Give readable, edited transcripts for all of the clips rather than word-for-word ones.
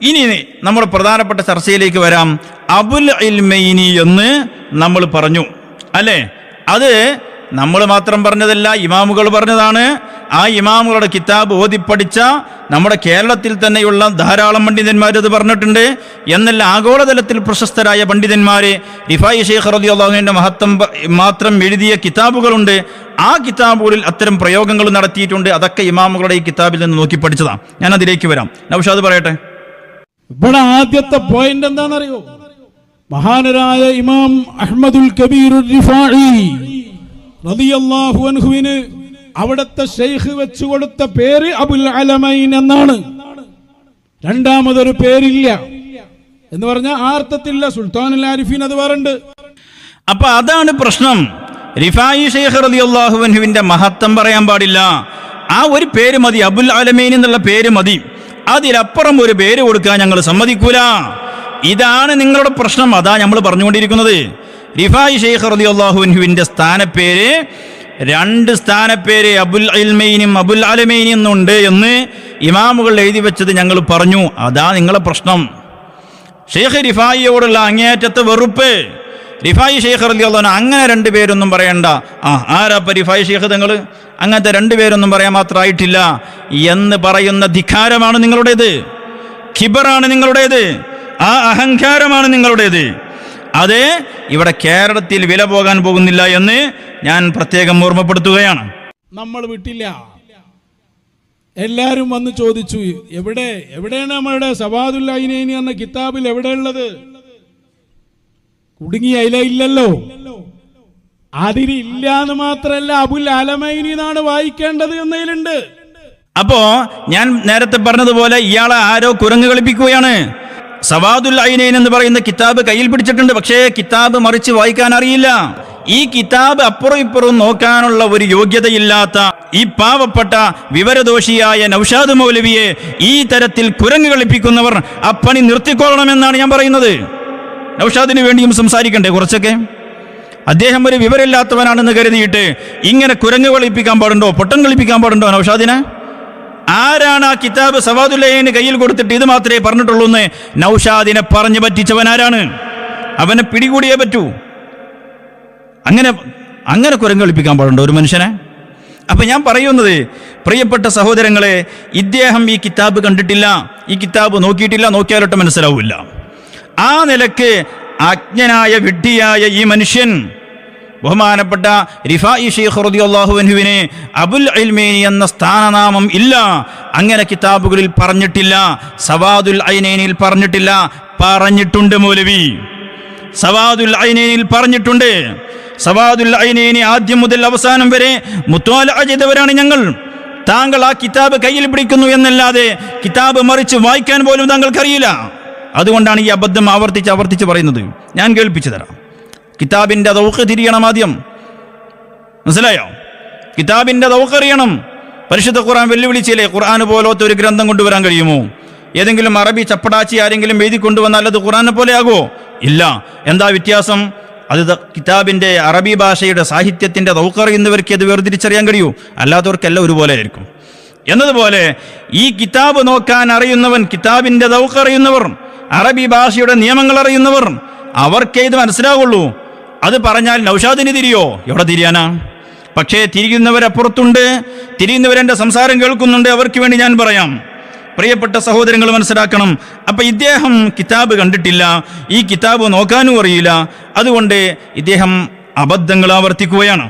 ഇനി നമ്മുടെ പ്രധാനപ്പെട്ട ചർച്ചയിലേക്ക് വരാം. അബുൽ ഇൽമൈനി എന്ന് നമ്മൾ പറഞ്ഞു അല്ലേ? അത് നമ്മൾ മാത്രം പറഞ്ഞതല്ല, ഇമാമുകൾ പറഞ്ഞതാണ്. ആ ഇമാമുകളുടെ കിതാബ് ഓതിപ്പടിച്ച നമ്മുടെ കേരളത്തിൽ തന്നെയുള്ള ധാരാളം പണ്ഡിതന്മാർ അത് പറഞ്ഞിട്ടുണ്ട്. എന്നല്ല, ആഗോളതലത്തിൽ പ്രശസ്തരായ പണ്ഡിതന്മാരെ റിഫായി ശൈഖ് റളിയല്ലാഹു അൻഹുവിന്റെ മഹത്വം മാത്രം എഴുതിയ കിതാബുകളുണ്ട്. ആ കിതാബുകളിൽ അത്തരം പ്രയോഗങ്ങൾ നടത്തിയിട്ടുണ്ട്. അതൊക്കെ ഇമാമുകളുടെ ഈ കിതാബിൽ നിന്ന് നോക്കി പഠിച്ചതാണ്. ഞാൻ അതിലേക്ക് വരാം. നൗഷാദ് പറയട്ടെ. ഇവിടെ ആദ്യത്തെ പോയിന്റ് എന്താണെന്നറിയോ? മഹാനരായ ഇമാം അഹ്മദുൽ കബീർ റിഫാഈ റളിയല്ലാഹു അൻഹുവിന് അവിടുത്തെ ശൈഖ് വെച്ചു കൊടുത്ത പേര് അബുൽ അലമൈൻ എന്നാണ്. രണ്ടാമതൊരു പേരില്ല എന്ന് പറഞ്ഞാൽ ആർത്തത്തില്ല. സുൽത്താനുൽ ആരിഫീൻ അത് പറയുന്നുണ്ട്. അപ്പൊ അതാണ് പ്രശ്നം. റിഫായി ശൈഖ് റളിയല്ലാഹു അൻഹുവിന്റെ മഹത്വം പറയാൻ പാടില്ല. ആ ഒരു പേര് മതി, അബുൽ അലമൈൻ എന്നുള്ള പേര് മതി. അതിലപ്പുറം ഒരു പേര് കൊടുക്കാൻ ഞങ്ങൾ സമ്മതിക്കൂല. ഇതാണ് നിങ്ങളുടെ പ്രശ്നം. അതാ നമ്മൾ പറഞ്ഞുകൊണ്ടിരിക്കുന്നത്. റിഫായി ശൈഖ് റളിയല്ലാഹു അൻഹുവിന്റെ സ്ഥാനപ്പേര്, രണ്ട് സ്ഥാനപ്പേര് അബുൽ ഇൽമൈനും അബുൽ അലമൈനും എന്നുണ്ട് എന്ന് ഇമാമുകൾ എഴുതി വെച്ചത് ഞങ്ങൾ പറഞ്ഞു. അതാ നിങ്ങളെ പ്രശ്നം. ഷെയ്ഖ് റിഫായിയോടുള്ള അങ്ങേയറ്റത്തെ വെറുപ്പ്. റിഫായി ശൈഖ് റളിയല്ലാഹു അൻഹു അങ്ങനെ രണ്ട് പേരൊന്നും പറയണ്ട. ആരാപ്പ റിഫായി ശൈഖ് തങ്ങൾ? അങ്ങനത്തെ രണ്ട് പേരൊന്നും പറയാൻ മാത്രമായിട്ടില്ല എന്ന് പറയുന്ന ധിക്കാരമാണ് നിങ്ങളുടേത്, ഖിബറാണ് നിങ്ങളുടേത്, ആ അഹങ്കാരമാണ് നിങ്ങളുടേത്. അത് ഇവിടെ കേരളത്തിൽ വില പോകാൻ പോകുന്നില്ല എന്ന് ഞാൻ പ്രത്യേകം ഓർമ്മപ്പെടുത്തുകയാണ്. നമ്മൾ വിട്ടില്ല. എല്ലാരും വന്ന് ചോദിച്ചു, എവിടെയാണ് നമ്മളുടെ സവാദുൽ ഐനൈനി എന്ന കിതാബിൽ എവിടെയുള്ളത്? കുടുങ്ങിയ ഇല്ലല്ലോ. അതിലില്ല എന്ന് മാത്രല്ല, അബുൽ അലമൈനി എന്നാണ് വായിക്കേണ്ടത് എന്നതിലുണ്ട്. അപ്പോ ഞാൻ നേരത്തെ പറഞ്ഞതുപോലെ ഇയാളെ ആരോ കുരങ്ങ് കളിപ്പിക്കുകയാണ്. സവാദുൽ ഐനൈൻ എന്ന് പറയുന്ന കിതാബ് കയ്യിൽ പിടിച്ചിട്ടുണ്ട്, പക്ഷേ കിതാബ് മറിച്ച് വായിക്കാൻ അറിയില്ല. ഈ കിതാബ് അപ്പുറം ഇപ്പുറം നോക്കാനുള്ള ഒരു യോഗ്യതയില്ലാത്ത ഈ പാവപ്പെട്ട വിവരദോഷിയായ നൗഷാദ് മൗലവിയെ ഈ തരത്തിൽ കുരങ്ങ് കളിപ്പിക്കുന്നവർ അപ്പണി നിർത്തിക്കൊള്ളണമെന്നാണ് ഞാൻ പറയുന്നത്. നൗഷാദിന് വേണ്ടിയും സംസാരിക്കണ്ടേ കുറച്ചൊക്കെ? അദ്ദേഹം ഒരു വിവരമില്ലാത്തവനാണെന്ന് കരുതിയിട്ട് ഇങ്ങനെ കുരങ്ങ് കളിപ്പിക്കാൻ പാടുണ്ടോ, പൊട്ടൻ കളിപ്പിക്കാൻ പാടുണ്ടോ നൗഷാദിനെ? ആരാണ് ആ കിതാബ് സവാദുൽ ഐനൈൻ കയ്യിൽ കൊടുത്തിട്ട് ഇത് മാത്രമേ പറഞ്ഞിട്ടുള്ളൂ എന്ന് നൗഷാദിനെ പറഞ്ഞു പറ്റിച്ചവൻ ആരാണ്? അവനെ പിടികൂടിയേ പറ്റൂ. അങ്ങനെ കുരങ്ങ് കളിപ്പിക്കാൻ പാടുണ്ടോ ഒരു മനുഷ്യനെ? അപ്പൊ ഞാൻ പറയുന്നത്, പ്രിയപ്പെട്ട സഹോദരങ്ങളെ, ഇദ്ദേഹം ഈ കിതാബ് കണ്ടിട്ടില്ല, ഈ കിതാബ് നോക്കിയിട്ടില്ല, നോക്കിയാലൊട്ട് മനസ്സിലാവില്ല. ആ നിലക്ക് അജ്ഞനായ വിഡ്ഢിയായ ഈ മനുഷ്യൻ ബഹുമാനപ്പെട്ട റിഫായി ശൈഖ് റളിയല്ലാഹു അൻഹുവിനെ അബുൽ ഇൽമൈനി എന്ന സ്ഥാനനാമം ഇല്ല, അങ്ങനെ കിതാബുകളിൽ പറഞ്ഞിട്ടില്ല, സവാദുൽ ഐനൈനിൽ പറഞ്ഞിട്ടില്ല. പറഞ്ഞിട്ടുണ്ട് മൗലവി, സവാദുൽ ഐനൈനിൽ പറഞ്ഞിട്ടുണ്ട്. സവാദുൽ ഐനൈനി ആദ്യം മുതൽ അവസാനം വരെ മുത്വാലഅ ചെയ്തവരാണ് ഞങ്ങൾ. താങ്കൾ ആ കിതാബ് കയ്യിൽ പിടിക്കുന്നു എന്നല്ലാതെ കിതാബ് മറിച്ച് വായിക്കാൻ പോലും താങ്കൾക്കറിയില്ല. അതുകൊണ്ടാണ് ഈ അബദ്ധം ആവർത്തിച്ച് പറയുന്നത്. ഞാൻ കേൾപ്പിച്ചു തരാം. കിതാബിന്റെ ദൗഖ് തിരിയണം ആദ്യം, മനസ്സിലായോ? കിതാബിന്റെ ദൗഖ് അറിയണം. പരിശുദ്ധ ഖുർആൻ വെല്ലുവിളിച്ചില്ലേ, ഖുർആൻ പോലത്തെ ഒരു ഗ്രന്ഥം കൊണ്ടുവരാൻ കഴിയുമോ? ഏതെങ്കിലും അറബി ചപ്പടാച്ചി ആരെങ്കിലും എഴുതി കൊണ്ടുവന്നാൽ അത് ഖുർആനെ പോലെ ആകുമോ? ഇല്ല. എന്താ വ്യത്യാസം? അത് കിതാബിന്റെ അറബി ഭാഷയുടെ സാഹിത്യത്തിന്റെ ദൗഖ് അറിയുന്നവർക്ക് അത് വേർതിരിച്ചറിയാൻ കഴിയൂ, അല്ലാത്തവർക്കെല്ലാം ഒരുപോലെ ആയിരിക്കും. എന്നതുപോലെ ഈ കിതാബ് നോക്കാൻ അറിയുന്നവൻ, കിതാബിന്റെ ദൗഖ് അറിയുന്നവർ, അറബി ഭാഷയുടെ നിയമങ്ങൾ അറിയുന്നവർ, അവർക്കേ ഇത് മനസ്സിലാവുള്ളൂ. അത് പറഞ്ഞാൽ നൗഷാദിന് തിരിയോ? എവിടെ തിരിയാനാ? പക്ഷേ തിരിയുന്നവരപ്പുറത്തുണ്ട്, തിരിയുന്നവരെൻ്റെ സംസാരം കേൾക്കുന്നുണ്ട്. അവർക്ക് വേണ്ടി ഞാൻ പറയാം. പ്രിയപ്പെട്ട സഹോദരങ്ങൾ മനസ്സിലാക്കണം. അപ്പൊ ഇദ്ദേഹം കിതാബ് കണ്ടിട്ടില്ല, ഈ കിതാബ് നോക്കാനും അറിയില്ല. അതുകൊണ്ട് ഇദ്ദേഹം അബദ്ധങ്ങൾ ആവർത്തിക്കുകയാണ്.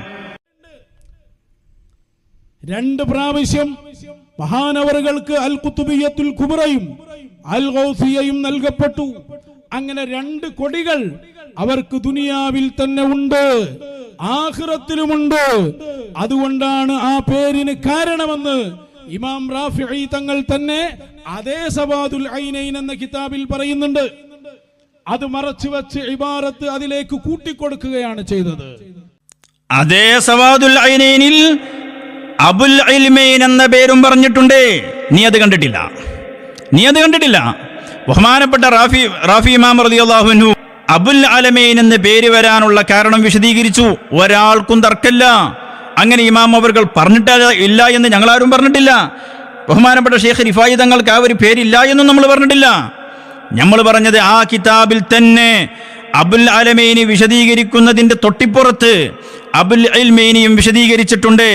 2 പ്രാവശ്യം മഹാനവറുകൾക്ക് അൽ ഖുതുബിയ്യത്തുൽ കുബ്രയും അൽ ഗൗസിയയും നൽകപ്പെട്ടു. അങ്ങനെ 2 കൊടികൾ അവർക്ക് ദുനിയാവിൽ തന്നെ ഉണ്ട്, ആഖിറത്തിലുമുണ്ട്. അതുകൊണ്ടാണ് ആ പേരിന് കാരണമെന്ന് ഇമാം റാഫിഈ തങ്ങൾ തന്നെ അതേ സവാദുൽ ഐനൈൻ എന്ന കിതാബിൽ പറയുന്നുണ്ട്. അത് മറച്ചു വെച്ച് ഇബാറത്ത് അതിലേക്ക് കൂട്ടിക്കൊടുക്കുകയാണ് ചെയ്തത്. അതേ സവാദുൽ ഐനൈനിൽ അബുൽ ഇൽമൈൻ എന്ന പേരും പറഞ്ഞിട്ടുണ്ട്. നീ അത് കണ്ടിട്ടില്ല. ബഹുമാനപ്പെട്ട റാഫി ഇമാം റളിയല്ലാഹു അൻഹു അബുൽ അലമൈൻ എന്ന പേര് വരാനുള്ള കാരണം വിശദീകരിച്ചു. ഒരാൾക്കും തർക്കമില്ല. അങ്ങനെ ഇമാം അവർകൾ പറഞ്ഞിട്ടില്ല എന്ന് ഞങ്ങളാരും പറഞ്ഞിട്ടില്ല. ബഹുമാനപ്പെട്ട ഷെയ്ഖ് റിഫായി തങ്ങൾക്ക് ആ ഒരു പേരില്ല എന്നും നമ്മൾ പറഞ്ഞിട്ടില്ല. നമ്മൾ പറഞ്ഞത് ആ കിതാബിൽ തന്നെ അബുൽ അലമൈനി വിശദീകരിക്കുന്നതിന്റെ തൊട്ടിപ്പുറത്ത് അബുൽ ഇൽമൈനിയും വിശദീകരിച്ചിട്ടുണ്ട്.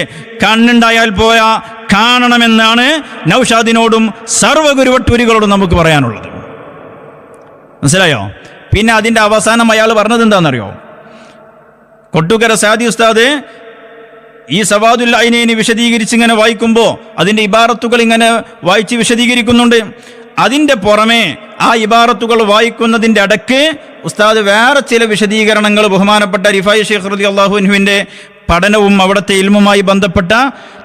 കണ്ണുണ്ടായാൽ പോയാ കാണണമെന്നാണ് നൗഷാദിനോടും സർവ്വഗുരുവട്ടൂരികളോടും നമുക്ക് പറയാനുള്ളത്. മനസ്സിലായോ? പിന്നെ അതിന്റെ അവസാനം അയാൾ പറഞ്ഞത് എന്താണെന്നറിയോ? കൊട്ടുകര സാദി ഉസ്താദ് ഈ സവാദുൽ ഐനൈനി വിശദീകരിച്ച് ഇങ്ങനെ വായിക്കുമ്പോൾ അതിന്റെ ഇബാറത്തുകൾ ഇങ്ങനെ വായിച്ച് വിശദീകരിക്കുന്നുണ്ട്. അതിന്റെ പുറമെ ആ ഇബാറത്തുകൾ വായിക്കുന്നതിന്റെ ഇടയ്ക്ക് ഉസ്താദ് വേറെ ചില വിശദീകരണങ്ങൾ ബഹുമാനപ്പെട്ട റിഫായി ശൈഖ് റളിയല്ലാഹു അൻഹുവിന്റെ പഠനവും അവിടുത്തെ ഇൽമുമായി ബന്ധപ്പെട്ട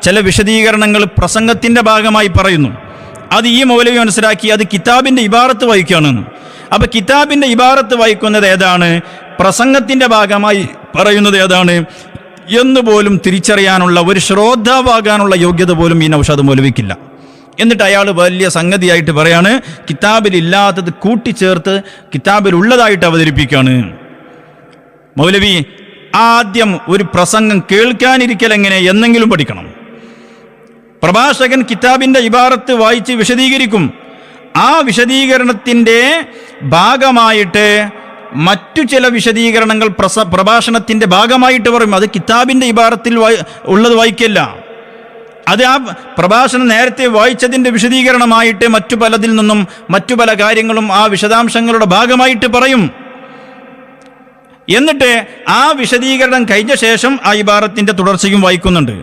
ചില വിശദീകരണങ്ങൾ പ്രസംഗത്തിന്റെ ഭാഗമായി പറയുന്നു. അത് ഈ മൗലവി മനസ്സിലാക്കി അത് കിതാബിന്റെ ഇബാറത്ത് വായിക്കുകയാണെന്ന്. അപ്പൊ കിതാബിന്റെ ഇബാറത്ത് വായിക്കുന്നത് ഏതാണ്, പ്രസംഗത്തിന്റെ ഭാഗമായി പറയുന്നത് ഏതാണ് എന്ന് പോലും തിരിച്ചറിയാനുള്ള ഒരു ശ്രോതാവാകാനുള്ള യോഗ്യത പോലും ഈ നൗഷാദ് മൗലവിക്കില്ല. എന്നിട്ട് അയാൾ വലിയ സംഗതിയായിട്ട് പറയാണ് കിതാബിലില്ലാത്തത് കൂട്ടിച്ചേർത്ത് കിതാബിലുള്ളതായിട്ട് അവതരിപ്പിക്കുകയാണ്. മൗലവി ആദ്യം ഒരു പ്രസംഗം കേൾക്കാനിരിക്കൽ എങ്ങനെ എന്നെങ്കിലും പഠിക്കണം. പ്രഭാഷകൻ കിതാബിന്റെ ഇബാറത്ത് വായിച്ച് വിശദീകരിക്കും. ആ വിശദീകരണത്തിന്റെ ഭാഗമായിട്ട് മറ്റു ചില വിശദീകരണങ്ങൾ പ്രഭാഷണത്തിന്റെ ഭാഗമായിട്ട് പറയും. അത് കിതാബിന്റെ ഇബാറത്തിൽ ഉള്ളത് വായിക്കല്ല. അത് ആ പ്രഭാഷണം നേരത്തെ വായിച്ചതിന്റെ വിശദീകരണമായിട്ട് മറ്റു പലതിൽ നിന്നും മറ്റു പല കാര്യങ്ങളും ആ വിശദാംശങ്ങളുടെ ഭാഗമായിട്ട് പറയും. എന്നിട്ട് ആ വിശദീകരണം കഴിഞ്ഞ ശേഷം ആ ഇബാറത്തിന്റെ തുടർച്ചയും വായിക്കുന്നുണ്ട്.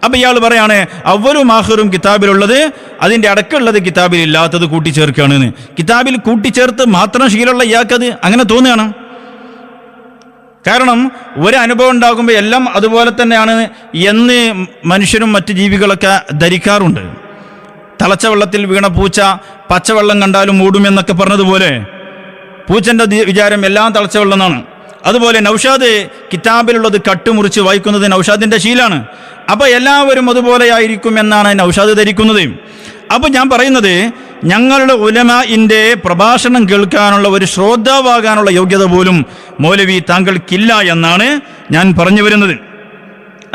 അപ്പൊ ഇയാൾ പറയാണ് അവലും ആഖിറും കിതാബിലുള്ളത് അതിന്റെ അടക്കമുള്ളത് കിതാബിൽ ഇല്ലാത്തത് കൂട്ടിച്ചേർക്കുകയാണെന്ന്. കിതാബിൽ കൂട്ടിച്ചേർത്ത് മാത്രം ശീലമുള്ള ഇയാൾക്കത് അങ്ങനെ തോന്നുകയാണ്. കാരണം ഒരു അനുഭവം ഉണ്ടാകുമ്പോൾ എല്ലാം അതുപോലെ തന്നെയാണ് എന്ന് മനുഷ്യരും മറ്റ് ജീവികളൊക്കെ ധരിക്കാറുണ്ട്. തിളച്ച വെള്ളത്തിൽ വീണ പൂച്ച പച്ചവെള്ളം കണ്ടാലും മൂടുമെന്നൊക്കെ പറഞ്ഞതുപോലെ പൂച്ചന്റെ വിചാരം എല്ലാം തിളച്ച വെള്ളം എന്നാണ്. അതുപോലെ നൗഷാദ് കിതാബിലുള്ളത് കട്ടുമുറിച്ച് വായിക്കുന്നത് നൗഷാദിന്റെ ശീലാണ്. അപ്പൊ എല്ലാവരും അതുപോലെ ആയിരിക്കും എന്നാണ് നൗഷാദ് ധരിക്കുന്നത്. അപ്പൊ ഞാൻ പറയുന്നത് ഞങ്ങളുടെ ഉലമാഇന്റെ പ്രഭാഷണം കേൾക്കാനുള്ള ഒരു ശ്രോതാവാകാനുള്ള യോഗ്യത പോലും മൗലവി താങ്കൾക്കില്ല എന്നാണ് ഞാൻ പറഞ്ഞു വരുന്നത്.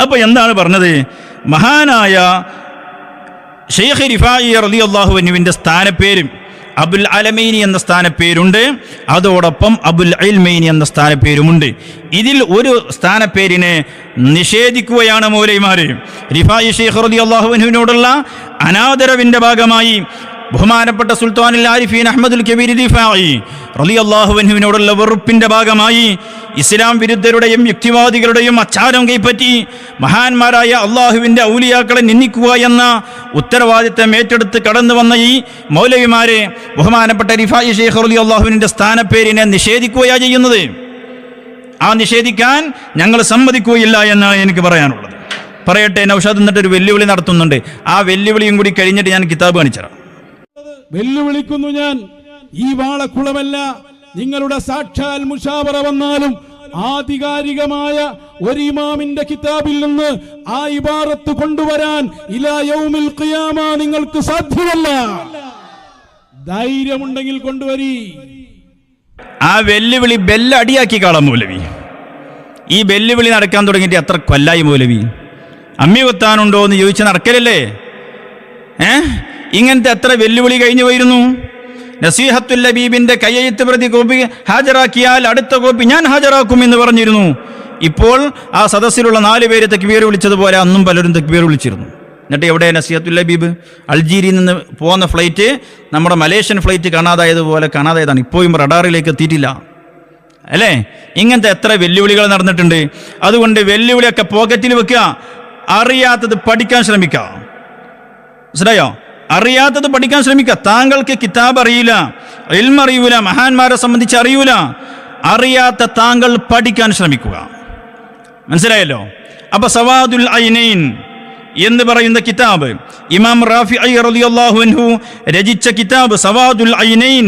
അപ്പൊ എന്താണ് പറഞ്ഞത്? മഹാനായ ശൈഖ് റിഫായി റളിയല്ലാഹു അൻഹുവിന്റെ സ്ഥാനപ്പേര് അബുൽ അലമൈനി എന്ന സ്ഥാനപ്പേരുണ്ട്. അതോടൊപ്പം അബുൽ ഇൽമൈനി എന്ന സ്ഥാനപ്പേരുമുണ്ട്. ഇതിൽ ഒരു സ്ഥാനപ്പേരിനെ നിഷേധിക്കുകയാണ് മൗലവിമാര്. റിഫായി ശൈഖ് റളിയല്ലാഹു അൻഹുവിനോടുള്ള അനാദരവിന്റെ ഭാഗമായി ബഹുമാനപ്പെട്ട സുൽത്താനുൽ ആരിഫീൻ അഹ്മദുൽ കബീർ റിഫായി റളിയല്ലാഹു അൻഹുവിനോടുള്ള വെറുപ്പിന്റെ ഭാഗമായി ഇസ്ലാം വിരുദ്ധരുടെയും യുക്തിവാദികളുടെയും അച്ചാരം കൈപ്പറ്റി മഹാന്മാരായ അള്ളാഹുവിന്റെ ഔലിയാക്കളെ നിന്ദിക്കുക എന്ന ഉത്തരവാദിത്തം ഏറ്റെടുത്ത് കടന്നു വന്ന ഈ മൗലവിമാരെ ബഹുമാനപ്പെട്ട റിഫായി ശൈഖ് റളിയല്ലാഹുവിന്റെ സ്ഥാനപ്പേരിനെ നിഷേധിക്കുകയാണ് ചെയ്യുന്നത്. ആ നിഷേധിക്കാൻ ഞങ്ങൾ സമ്മതിക്കുകയില്ല എന്നാണ് എനിക്ക് പറയാനുള്ളത്. പറയട്ടെ, നൗഷാദ് എന്നിട്ട് ഒരു വെല്ലുവിളി നടത്തുന്നുണ്ട്. ആ വെല്ലുവിളിയും കൂടി കഴിഞ്ഞിട്ട് ഞാൻ കിതാബ് കാണിച്ചുതരാം. വെല്ലുവിളിക്കുന്നു ഞാൻ. ഈ വാളക്കുളമല്ല, നിങ്ങളുടെ സാക്ഷാൽ മുശാവറ വന്നാലും ആധികാരികമായ ഒരു ഇമാമിന്റെ കിതാബിൽ നിന്ന് ആ ഇബാറത്ത് കൊണ്ടുവരാൻ ഇലാ യൗമിൽ ഖിയാമ നിങ്ങൾക്ക് സാധ്യമല്ല. ധൈര്യമുണ്ടെങ്കിൽ കൊണ്ടുവരി. ആ വെല്ലുവിളി ബെല്ലടിയാക്കി കാണാം മൗലവി. ഈ വെല്ലുവിളി നടക്കാൻ തുടങ്ങിയിട്ട് എത്ര കൊല്ലായി മൗലവി? അമ്മി കൊത്താനുണ്ടോ എന്ന് ചോദിച്ച് നടക്കലല്ലേ? ഇങ്ങനത്തെ എത്ര വെല്ലുവിളി കഴിഞ്ഞു പോയിരുന്നു. നസീഹത്തുൽ ലബീബിന്റെ കയ്യെഴുത്ത് പ്രതി കോപ്പി ഹാജരാക്കിയാൽ അടുത്ത കോപ്പി ഞാൻ ഹാജരാക്കും എന്ന് പറഞ്ഞിരുന്നു. ഇപ്പോൾ ആ സദസ്സിലുള്ള 4 പേര് തക്ബീർ വിളിച്ചതുപോലെ അന്നും പലരും തക്ബീർ വിളിച്ചിരുന്നു. എന്നിട്ട് എവിടെ നസീഹത്തുൽ ലബീബ്? അൾജീരിയയിൽ നിന്ന് പോകുന്ന ഫ്ലൈറ്റ് നമ്മുടെ മലേഷ്യൻ ഫ്ലൈറ്റ് കാണാതായതുപോലെ കാണാതായതാണ്. ഇപ്പോഴും റഡാറിലേക്ക് എത്തിയിട്ടില്ല അല്ലേ? ഇങ്ങനത്തെ എത്ര വെല്ലുവിളികൾ നടന്നിട്ടുണ്ട്. അതുകൊണ്ട് വെല്ലുവിളിയൊക്കെ പോക്കറ്റിൽ വെക്കുക. അറിയാത്തത് പഠിക്കാൻ ശ്രമിക്കുക. മനസ്സിലായോ? അറിയാത്തത് പഠിക്കാൻ ശ്രമിക്കുക. താങ്കൾക്ക് കിതാബ് അറിയില്ല, ഇൽമ് അറിയൂല, മഹാന്മാരെ സംബന്ധിച്ച് അറിയൂല. അറിയാത്ത താങ്കൾ പഠിക്കാൻ ശ്രമിക്കുക. മനസ്സിലായല്ലോ? അപ്പൊ സവാദുൽ ഐനൈൻ എന്ന് പറയുന്ന കിതാബ് ഇമാം റാഫിഈ റളിയല്ലാഹു അൻഹു രചിച്ച കിതാബ് സവാദുൽ ഐനൈൻ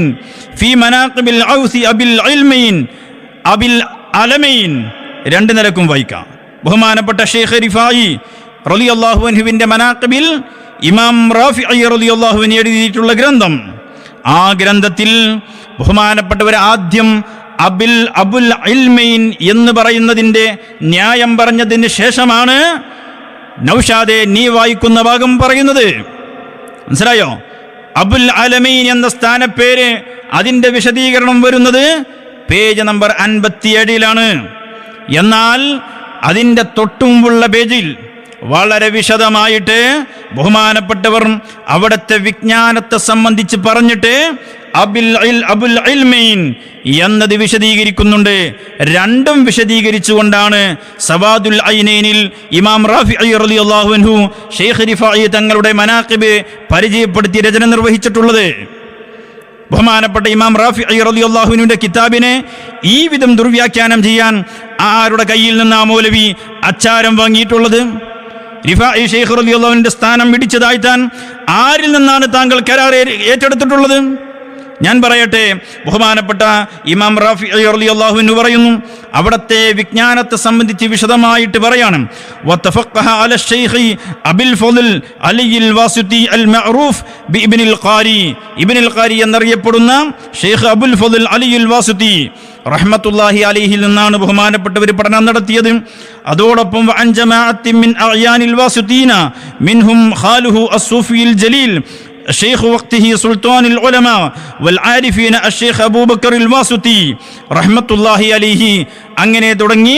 ഫീ മനാഖിബിൽ ഔസി അബിൽ ഇൽമൈൻ അബിൽ അലമൈൻ 2 നിലക്കും വായിക്കാം. ബഹുമാനപ്പെട്ട ശൈഖ് റിഫായി റളിയല്ലാഹു അൻഹുവിന്റെ മനാഖിബിൽ ഇമാം റാഫിഈ റളിയല്ലാഹു അൻഹു എഴുതിയിട്ടുള്ള ഗ്രന്ഥം. ആ ഗ്രന്ഥത്തിൽ ബഹുമാനപ്പെട്ടവർ ആദ്യം അബുൽ ഇൽമൈൻ എന്ന് പറയുന്നതിന്റെ ന്യായം പറഞ്ഞതിന് ശേഷമാണ് നൗഷാദെ നീ വായിക്കുന്ന ഭാഗം പറയുന്നത്. മനസ്സിലായോ? അബുൽ അലമൈൻ എന്ന സ്ഥാനപ്പേര് അതിൻ്റെ വിശദീകരണം വരുന്നത് പേജ് നമ്പർ 57-ലാണ്. എന്നാൽ അതിൻ്റെ തൊട്ടുമുമ്പുള്ള പേജിൽ വളരെ വിശദമായിട്ട് ബഹുമാനപ്പെട്ടവർ അവിടുത്തെ വിജ്ഞാനത്തെ സംബന്ധിച്ച് പറഞ്ഞിട്ട് അബുൽ ഇൽമൈൻ എന്നത് വിശദീകരിക്കുന്നുണ്ട്. രണ്ടും വിശദീകരിച്ചുകൊണ്ടാണ് സവാദുൽ ഐനൈനിൽ ഇമാം റാഫിഈ റളിയല്ലാഹു അൻഹു ഷെയ്ഖ് റിഫാഈ തങ്ങളുടെ മനാഖിബ് പരിചയപ്പെടുത്തി രചന നിർവഹിച്ചിട്ടുള്ളത്. ബഹുമാനപ്പെട്ട ഇമാം റാഫിഈ റളിയല്ലാഹു അൻഹുവിന്റെ കിതാബിനെ ഈ വിധം ദുർവ്യാഖ്യാനം ചെയ്യാൻ ആരുടെ കയ്യിൽ നിന്ന് ആ മൗലവി അച്ചാരം വാങ്ങിയിട്ടുള്ളത്? റിഫാഈ ഷെയ്ഖ് റളിയല്ലാഹു അൻഹുവിന്റെ സ്ഥാനം പിടിച്ചതായിത്താൻ ആരിൽ നിന്നാണ് താങ്കൾ കരാർ ഏറ്റെടുത്തിട്ടുള്ളത്? ഞാൻ പറയട്ടെ, ബഹുമാനപ്പെട്ട ഇമാം റാഫിഈ റളിയല്ലാഹു അൻഹു പറയുന്നു, അവിടത്തെ വിജ്ഞാനത്തെ സംബന്ധിച്ച് വിശദമായിട്ട് പറയാണ്. വതഫഖഹ അല ശൈഖി അബുൽ ഫളൽ അലിൽ വാസിതി അൽ മഅറൂഫ് ബി ഇബ്നുൽ ഖാരി, ഇബ്നുൽ ഖാരി എന്നറിയപ്പെടുന്ന ഷെയ്ഖ് അബുൽ ഫളൽ അലിൽ വാസിതി റഹ്മത്തുള്ളാഹി അലൈഹിൽ നിന്നാണ് ബഹുമാനപ്പെട്ടവർ പഠനം നടത്തിയത്. അതോടൊപ്പം വഅൻ ജമാഅത്തിൻ മിൻ അഅയാനിൽ വാസിതീന മിൻഹും ഖാലുഹു അസ്സൂഫിൽ ജലീൽ ഷെയ്ഖ് വഖ്തിഹി സുൽത്താനുൽ ഉലമാ വൽ ആരിഫീന അഷ്ശൈഖ് അബൂബക്കർ വാസിതി റഹ്മത്തുള്ളാഹി അലൈഹി. അങ്ങനെ തുടങ്ങി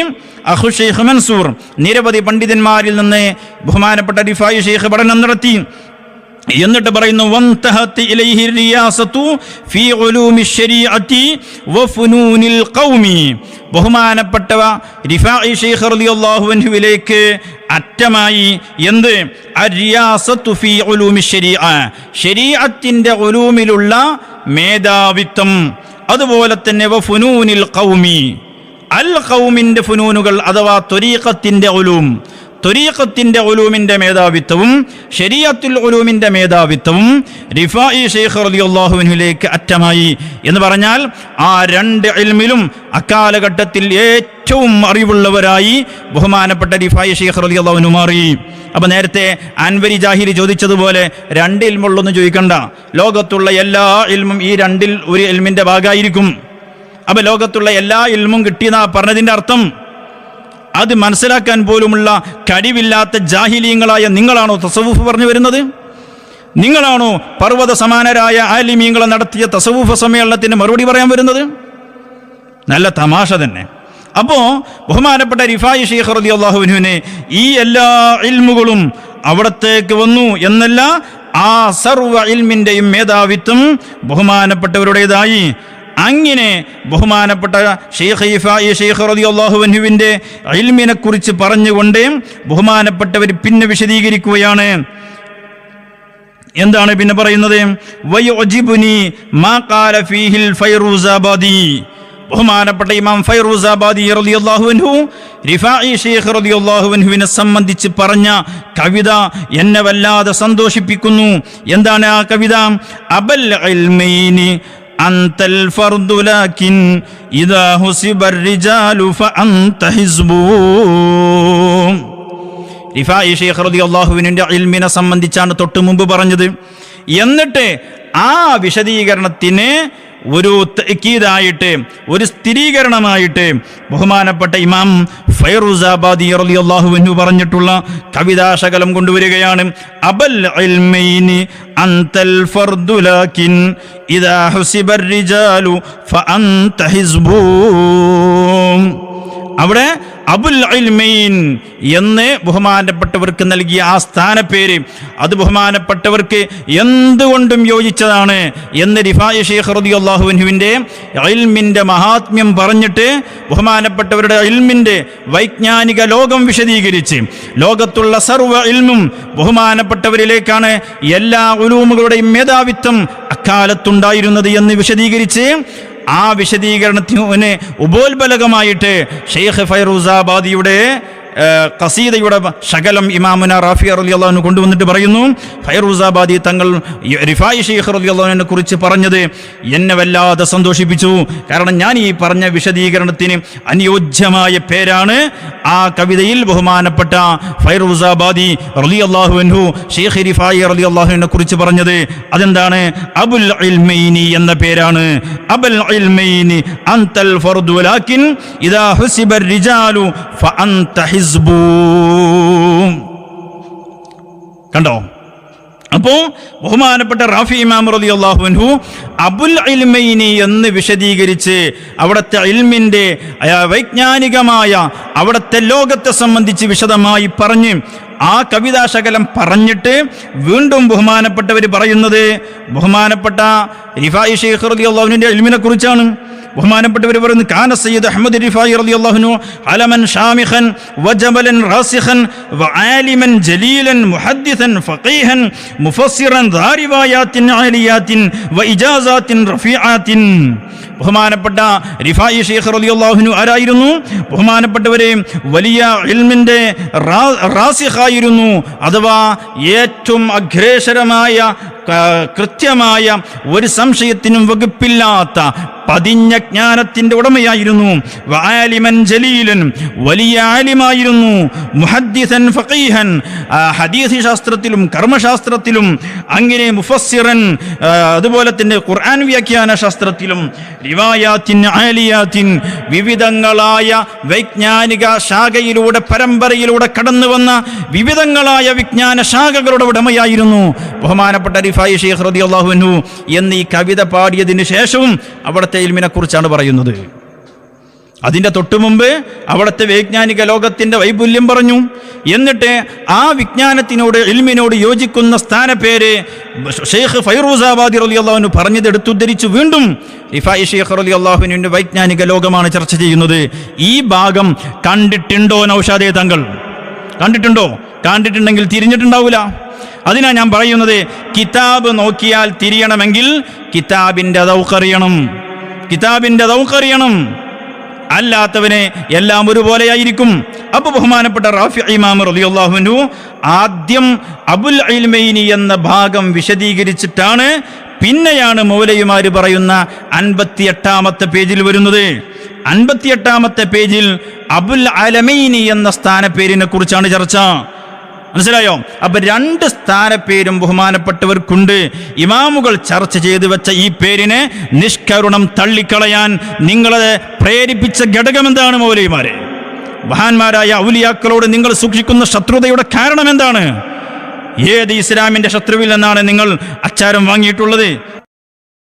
അഖു ഷെയ്ഖ് മൻസൂർ നിരവധി പണ്ഡിതന്മാരിൽ നിന്ന് ബഹുമാനപ്പെട്ട റിഫാഈ ഷെയ്ഖ് പഠനം നടത്തി. എന്നിട്ട് പറയുന്നു, വന്തഹത്തി ഇലൈഹി റിയാസതു ഫീ ഉലൂമി ശരീഅത്തി വഫുനൂനിൽ ഖൗമി. ബഹുമാനപ്പെട്ടവ റിഫാഈ ഷെയ്ഖ് റളിയല്ലാഹു അൻഹുവിലേക്ക് അറ്റമായി എന്ത്? അരിയാസത്തു ഫീ ഉലൂമി ശരീഅ, ശരീഅത്തിന്റെ ഉലൂമിലുള്ള മേധാവിത്വം. അതുപോലെ തന്നെ വഫുനൂനിൽ ഖൗമി, അൽ ഖൗമിന്റെ ഫുനൂനുകൾ അഥവാ ത്വരീഖത്തിന്റെ ഉലൂം, ത്വരീഖത്തിന്റെ ഉലൂമിന്റെ മേധാവിത്വവും ശരീഅത്തുൽ ഉലൂമിന്റെ മേധാവിത്വവും റിഫാഈ ഷെയ്ഖ് റളിയല്ലാഹു അൻഹുവിലേക്ക് അറ്റമായി എന്ന് പറഞ്ഞാൽ ആ രണ്ട് ഇൽമിലും അക്കാലഘട്ടത്തിൽ ഏറ്റവും അറിവുള്ളവരായി ബഹുമാനപ്പെട്ട റിഫാഈ ഷെയ്ഖ് റളിയല്ലാഹു അൻഹു മാറി. അപ്പൊ നേരത്തെ അൻവരി ജാഹിലി ചോദിച്ചതുപോലെ രണ്ട് ഇൽമുള്ളൊന്നും ചോദിക്കണ്ട, ലോകത്തുള്ള എല്ലാ ഇൽമും ഈ രണ്ടിൽ ഒരു ഇൽമിന്റെ ഭാഗമായിരിക്കും. അപ്പൊ ലോകത്തുള്ള എല്ലാ ഇൽമും കിട്ടിയെന്നാ പറഞ്ഞതിന്റെ അർത്ഥം അത് മനസ്സിലാക്കാൻ പോലുമുള്ള കഴിവില്ലാത്ത ജാഹിലീങ്ങളായ നിങ്ങളാണോ തസവുഫ് പറഞ്ഞു വരുന്നത്? നിങ്ങളാണോ പർവ്വത സമാനരായ ആലിമീങ്ങളെ നടത്തിയ തസവുഫ് സമ്മേളനത്തിന് മറുപടി പറയാൻ വരുന്നത്? നല്ല തമാശ തന്നെ. അപ്പോൾ ബഹുമാനപ്പെട്ട റിഫാഈ ഷെയ്ഖ് റളിയല്ലാഹു അൻഹുവിനെ ഈ എല്ലാ ഇൽമുകളും അവിടത്തേക്ക് വന്നു എന്നല്ല, ആ സർവ്വ ഇൽമിൻ്റെയും മേധാവിത്വം ബഹുമാനപ്പെട്ടവരുടേതായി. അങ്ങനെ ബഹുമാനപ്പെട്ട ഷെയ്ഖ് റിഫാഈ ഷെയ്ഖ് റളിയല്ലാഹു അൻഹുവിന്റെ ഇൽമിനെ കുറിച്ച് പറഞ്ഞുകൊണ്ട് ബഹുമാനപ്പെട്ടവർ പിന്നെ വിശദീകരിക്കുകയാണ്. എന്താണ് പിന്നെ പറയുന്നത്? വയുജിബുനി മാ ഖാല ഫീഹിൽ ഫൈറൂസാബാദി. ബഹുമാനപ്പെട്ട ഇമാം ഫൈറൂസാബാദി റളിയല്ലാഹു അൻഹു റിഫാഈ ഷെയ്ഖ് റളിയല്ലാഹു അൻഹുവിനെ സംബന്ധിച്ച് പറഞ്ഞ കവിത എന്നെ വല്ലാതെ സന്തോഷിപ്പിക്കുന്നു. എന്താണ് ആ കവിത? അബൽ ഇൽമൈനി അന്തൽ ഫർദു ലാകിൻ ഇദാ ഹുസിബർ റിജാലു ഫഅൻത ഹിസ്ബു. റിഫാഈ ഷെയ്ഖ് റളിയല്ലാഹു അൻഹുവിന്റെ ഇൽമിനെ സംബന്ധിച്ചാണ് തൊട്ട് മുമ്പ് പറഞ്ഞത്. എന്നിട്ട് ആ വിശദീകരണത്തിന് ഒരു തഅക്കീദായിട്ട്, ഒരു സ്ഥിരീകരണമായിട്ട് ബഹുമാനപ്പെട്ട ഇമാം ഫൈറൂസാബാദി റളിയല്ലാഹു അൻഹു പറഞ്ഞിട്ടുള്ള കവിതാശകലം കൊണ്ടുവരികയാണ്. അബൽ ഇൽമൈനി അന്തൽ ഫർദു ലാകിൻ ഇദാ ഹുസിബർ റിജാലു ഫഅൻത ഹിസ്ബു. അവിടെ അബുൽ ഇൽമൈൻ എന്ന് ബഹുമാനപ്പെട്ടവർക്ക് നൽകിയ ആ സ്ഥാനപ്പേര് അത് ബഹുമാനപ്പെട്ടവർക്ക് എന്തുകൊണ്ടും യോജിച്ചതാണ് എന്ന് റിഫാഈ ഷെയ്ഖ് റളിയല്ലാഹു അൻഹുവിന്റെ ഇൽമിന്റെ മഹാത്മ്യം പറഞ്ഞിട്ട് ബഹുമാനപ്പെട്ടവരുടെ ഇൽമിന്റെ വൈജ്ഞാനിക ലോകം വിശദീകരിച്ച് ലോകത്തുള്ള സർവ്വ ഇൽമും ബഹുമാനപ്പെട്ടവരിലേക്കാണ് എല്ലാ ഉലൂമുകളുടെയും മേധാവിത്വം അക്കാലത്തുണ്ടായിരുന്നത് എന്ന് വിശദീകരിച്ച് ആ വിശദീകരണത്തിന് ഉപോത്ബലകമായിട്ട് ഷെയ്ഖ് ഫൈറൂസാബാദിയുടെ ഖസീദയുടെ ശകലം ഇമാമുന റാഫി റളിയല്ലാഹു അൻഹു കൊണ്ടുവന്നിട്ട് പറയുന്നു, ഫൈറൂസാബാദി തങ്ങൾ റിഫാഈ ഷെയ്ഖ് റളിയല്ലാഹു അൻഹുവിനെ കുറിച്ച് പറഞ്ഞത് എന്നെ വല്ലാതെ സന്തോഷിപ്പിച്ചു. കാരണം ഞാൻ ഈ പറഞ്ഞ വിശദീകരണത്തിന് അനുയോജ്യമായ പേരാണ് ആ കവിതയിൽ ബഹുമാനപ്പെട്ട ഫൈറൂസാബാദി റളിയല്ലാഹു അൻഹു ഷെയ്ഖ് റിഫാഈ റളിയല്ലാഹു അൻഹുവിനെ കുറിച്ച് പറഞ്ഞത്. അതെന്താണ്? അബുൽ ഇൽമൈനി എന്ന പേരാണ്. അബുൽ ഇൽമൈനി അന്തൽ ഫർദു ലാകിൻ ഇദാ ഹുസിബർ റിജാലു ഫഅൻത ഹിസ്ബു. കണ്ടോ? അപ്പോൾ ബഹുമാനപ്പെട്ട റാഫി ഇമാം റളിയല്ലാഹു അൻഹു അബുൽ ഇൽമൈനി എന്ന് വിശദീകരിച്ച് അവിടുത്തെ ഇൽമിൻ്റെ വൈജ്ഞാനികമായ അവിടുത്തെ ലോകത്തെ സംബന്ധിച്ച് വിശദമായി പറഞ്ഞ് ആ കവിതാശകലം പറഞ്ഞിട്ട് വീണ്ടും ബഹുമാനപ്പെട്ടവർ പറയുന്നത് ബഹുമാനപ്പെട്ട റിഫായി ശൈഖ് റളിയല്ലാഹു അൻഹുവിന്റെ ഇൽമിനെ കുറിച്ചാണ്. ബഹുമാനപ്പെട്ടവർ പറയുന്നു, കാന സയ്യിദ് അഹ്മദ് റിഫായി റളിയല്ലാഹു അൻഹു അലമൻ ഷാമിഖൻ വജബലൻ റാസിഖൻ വആലിമൻ ജലീലൻ മുഹദ്ദിസൻ ഫഖീഹൻ മുഫസ്സിറൻ ദാരിവായാത്തിൻ ആലിയാത്തിൻ വഇജാസാത്തിൻ റഫീആത്തിൻ. ബഹുമാനപ്പെട്ട റിഫായി ശൈഖ് റളിയല്ലാഹു അൻഹു ആരായിരുന്നു? ബഹുമാനപ്പെട്ടവരെ വലിയ ഇൽമിന്റെ റാസിഖായിരുന്നു, അഥവാ ഏറ്റവും അഗ്രേസരമായ കൃത്യമായ ഒരു സംശയത്തിനും വകുപ്പില്ലാത്ത പതിഞ്ഞ ജ്ഞാനത്തിന്റെ ഉടമയായിരുന്നു. വആലിമൻ ജലീലൻ, വലിയ ആലിമായിരുന്നു. മുഹദ്ദിസൻ ഫഖീഹൻ, ഹദീസ് ശാസ്ത്രത്തിലും കർമ്മശാസ്ത്രത്തിലും, അങ്ങനെ മുഫസ്സിറൻ, അതുപോലെ തന്നെ ഖുർആൻ വ്യാഖ്യാന ശാസ്ത്രത്തിലും, റിവായാത്തിൻ ആലിയാത്തിൻ, വിവിധങ്ങളായ വൈജ്ഞാനിക ശാഖയിലൂടെ പരമ്പരയിലൂടെ കടന്നു വന്ന വിവിധങ്ങളായ വിജ്ഞാന ശാഖകളുടെ ഉടമയായിരുന്നു ബഹുമാനപ്പെട്ട റിഫായി ശൈഖ് റളിയല്ലാഹു അൻഹു എന്നീ കവിത പാടിയതിന് ശേഷവും അവിടുത്തെ ഇൽമിനെ കുറിച്ചാണ് പറയുന്നത്. അതിൻ്റെ തൊട്ടു മുമ്പ് അവിടുത്തെ വൈജ്ഞാനിക ലോകത്തിൻ്റെ വൈപുല്യം പറഞ്ഞു. എന്നിട്ട് ആ വിജ്ഞാനത്തിനോട് ഇൽമിനോട് യോജിക്കുന്ന സ്ഥാനപ്പേര് ഷെയ്ഖ് ഫൈറൂസാബാദി റളിയല്ലാഹു അൻഹു പറഞ്ഞത് എടുത്തുദ്ധരിച്ചു വീണ്ടും റിഫായി ശൈഖ് റളിയല്ലാഹു അൻഹുവിന്റെ വൈജ്ഞാനിക ലോകമാണ് ചർച്ച ചെയ്യുന്നത്. ഈ ഭാഗം കണ്ടിട്ടുണ്ടോ നൗഷാദേ തങ്ങൾ? കണ്ടിട്ടുണ്ടോ? കണ്ടിട്ടുണ്ടെങ്കിൽ തിരിഞ്ഞിട്ടുണ്ടാവില്ല. അതിനാ ഞാൻ പറയുന്നത്, കിതാബ് നോക്കിയാൽ തിരിയണമെങ്കിൽ കിതാബിൻ്റെ ദൗഖറിയണം, കിതാബിൻ്റെ ദൗഖറിയണം. അല്ലാത്തവനെ എല്ലാം ഒരുപോലെയായിരിക്കും. അപ്പോൾ ബഹുമാനപ്പെട്ട റാഫി ഇമാം റളിയല്ലാഹു അൻഹു ആദ്യം അബുൽ ഇൽമൈനി എന്ന ഭാഗം വിശദീകരിച്ചിട്ടാണ് പിന്നെയാണ് മൗലവിമാർ പറയുന്ന 58-ാമത്തെ പേജിൽ വരുന്നത്. 58-ാമത്തെ പേജിൽ അബുൽ അലമൈനി എന്ന സ്ഥാനപ്പേരിനെ കുറിച്ചാണ് ചർച്ച. മനസ്സിലായോ? അപ്പൊ 2 സ്ഥാനപ്പേരും ബഹുമാനപ്പെട്ടവർക്കുണ്ട്. ഇമാമുകൾ ചർച്ച ചെയ്തു വെച്ച ഈ പേരിനെ നിഷ്കരുണം തള്ളിക്കളയാൻ നിങ്ങളെ പ്രേരിപ്പിച്ച ഘടകം എന്താണ് മൗലവിമാരെ? മഹാന്മാരായ ഔലിയാക്കളോട് നിങ്ങൾ സൂക്ഷിക്കുന്ന ശത്രുതയുടെ കാരണം എന്താണ്? ഏത് ഇസ്ലാമിന്റെ ശത്രുവിൽ നിന്നാണ് നിങ്ങൾ അച്ചാരം വാങ്ങിയിട്ടുള്ളത്?